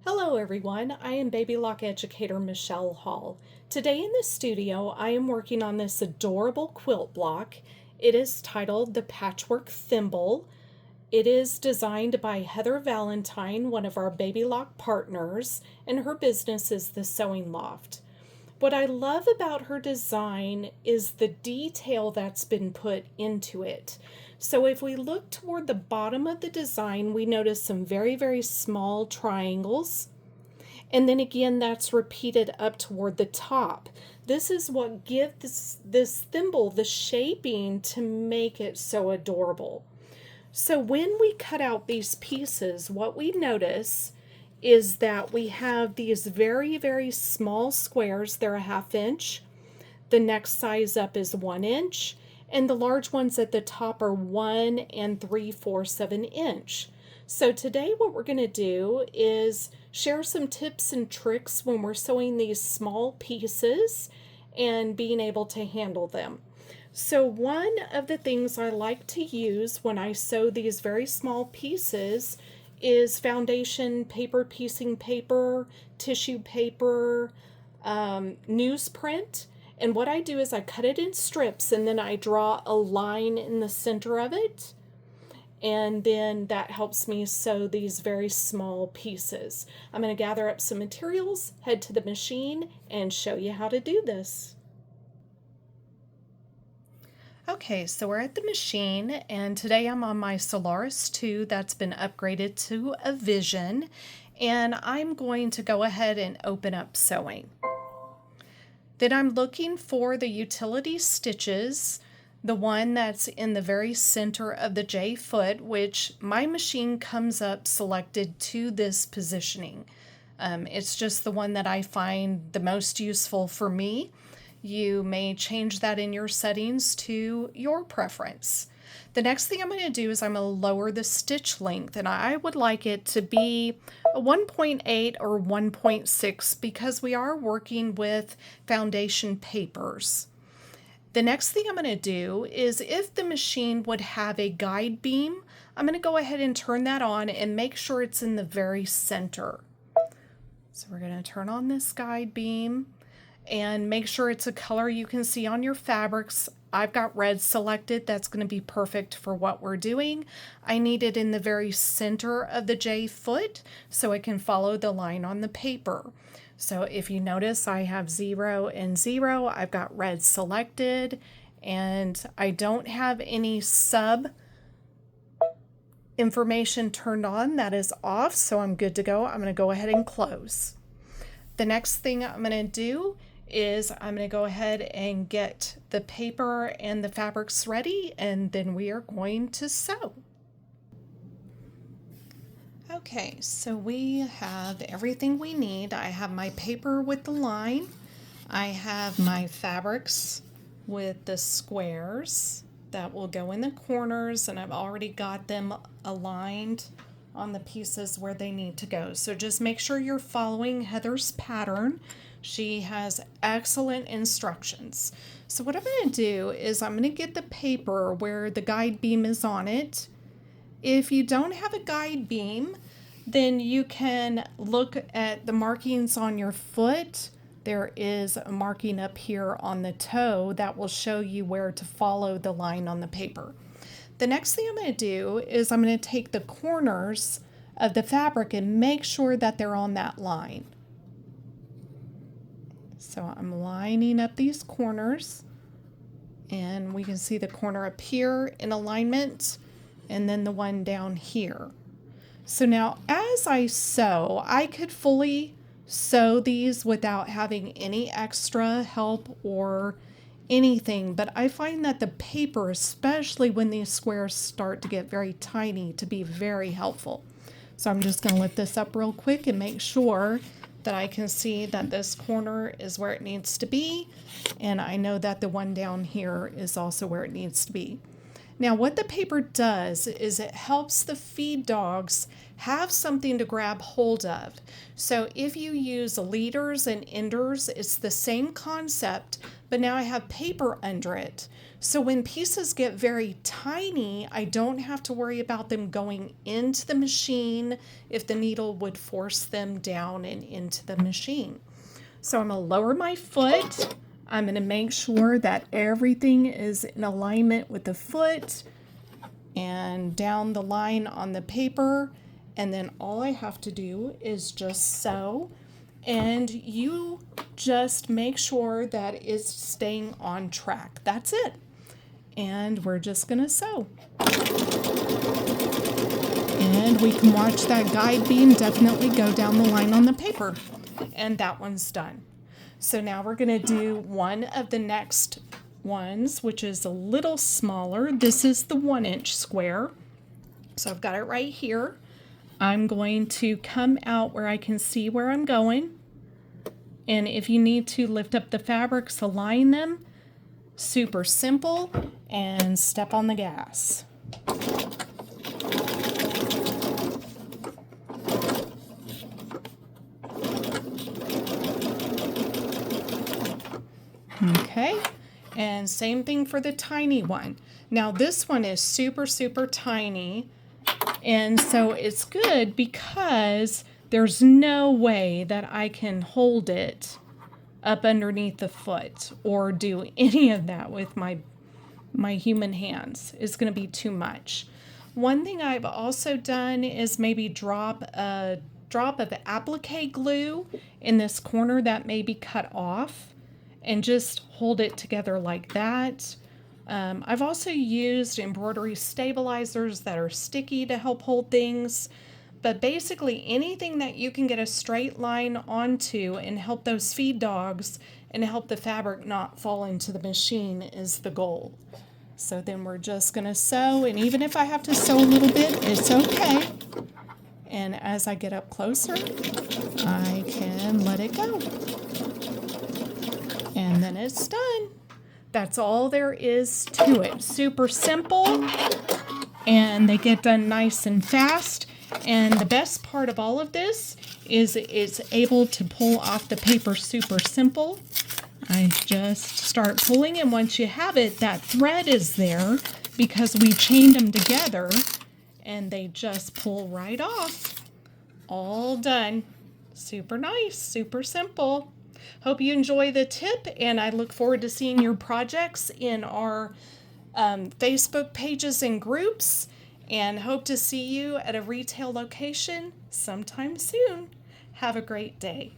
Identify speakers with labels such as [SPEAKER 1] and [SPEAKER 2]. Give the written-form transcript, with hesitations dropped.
[SPEAKER 1] Hello everyone, I am Baby Lock Educator Michelle Hall. Today in the studio I am working on this adorable quilt block. It is titled the Patchwork Thimble. It is designed by Heather Valentine, one of our Baby Lock partners, and her business is the Sewing Loft. What I love about her design is the detail that's been put into it. So if we look toward the bottom of the design, we notice some very small triangles. And then again, that's repeated up toward the top. This is what gives this thimble the shaping to make it so adorable. So when we cut out these pieces, what we notice is that we have these very small squares. They're a 1/2 inch. The next size up is 1 inch, and the large ones at the top are 1 3/4 of an inch. So today what we're going to do is share some tips and tricks when we're sewing these small pieces and being able to handle them. So one of the things I like to use when I sew these very small pieces is foundation paper, piecing paper, tissue paper, newsprint. And what I do is I cut it in strips and then I draw a line in the center of it. And then that helps me sew these very small pieces. I'm going to gather up some materials, head to the machine, and show you how to do this. Okay, so we're at the machine, and today I'm on my Solaris 2 that's been upgraded to a Vision, and I'm going to go ahead and open up sewing. Then I'm looking for the utility stitches, the one that's in the very center of the J foot, which my machine comes up selected to this positioning. It's just the one that I find the most useful for me. You may change that in your settings to your preference. The next thing I'm going to do is I'm going to lower the stitch length, and I would like it to be a 1.8 or 1.6 because we are working with foundation papers. The next thing I'm going to do is, if the machine would have a guide beam, I'm going to go ahead and turn that on and make sure it's in the very center. So we're going to turn on this guide beam and make sure it's a color you can see on your fabrics. I've got red selected. That's going to be perfect for what we're doing. I need it in the very center of the J foot so it can follow the line on the paper. So if you notice, I have 0 and 0. I've got red selected, and I don't have any sub information turned on. That is off, so I'm good to go. I'm going to go ahead and close. The next thing I'm going to do is I'm going to go ahead and get the paper and the fabrics ready, and then we are going to sew. Okay, so we have everything we need. I have my paper with the line. I have my fabrics with the squares that will go in the corners, and I've already got them aligned on the pieces where they need to go. So just make sure you're following Heather's pattern. She has excellent instructions. So what I'm going to do is I'm going to get the paper where the guide beam is on it. If you don't have a guide beam, then you can look at the markings on your foot. There is a marking up here on the toe that will show you where to follow the line on the paper. The next thing I'm going to do is I'm going to take the corners of the fabric and make sure that they're on that line. So I'm lining up these corners, and we can see the corner up here in alignment, and then the one down here. So now as I sew, I could fully sew these without having any extra help or anything, but I find that the paper, especially when these squares start to get very tiny, to be very helpful. So I'm just going to lift this up real quick and make sure that I can see that this corner is where it needs to be, and I know that the one down here is also where it needs to be. Now what the paper does is it helps the feed dogs have something to grab hold of. So if you use leaders and enders, it's the same concept, but now I have paper under it. So when pieces get very tiny, I don't have to worry about them going into the machine if the needle would force them down and into the machine. So I'm going to lower my foot. I'm going to make sure that everything is in alignment with the foot and down the line on the paper. And then all I have to do is just sew. And you just make sure that it's staying on track. That's it. And we're just going to sew. And we can watch that guide beam definitely go down the line on the paper. And that one's done. So now we're going to do one of the next ones, which is a little smaller. This is the 1-inch square. So I've got it right here. I'm going to come out where I can see where I'm going. And if you need to lift up the fabrics, align them. Super simple. And step on the gas. Okay, and same thing for the tiny one. Now this one is super, super tiny, and so it's good because there's no way that I can hold it up underneath the foot or do any of that with my human hands. It's going to be too much. One thing I've also done is maybe drop a drop of applique glue in this corner that may be cut off and just hold it together like that. I've also used embroidery stabilizers that are sticky to help hold things. But basically anything that you can get a straight line onto and help those feed dogs and help the fabric not fall into the machine is the goal. So then we're just going to sew, and even if I have to sew a little bit, it's okay. And as I get up closer, I can let it go. And then it's done. That's all there is to it. Super simple, and they get done nice and fast. And the best part of all of this is it's able to pull off the paper super simple. I just start pulling, and once you have it, that thread is there because we chained them together, and they just pull right off. All done. Super nice, super simple. Hope you enjoy the tip, and I look forward to seeing your projects in our Facebook pages and groups, and hope to see you at a retail location sometime soon. Have a great day.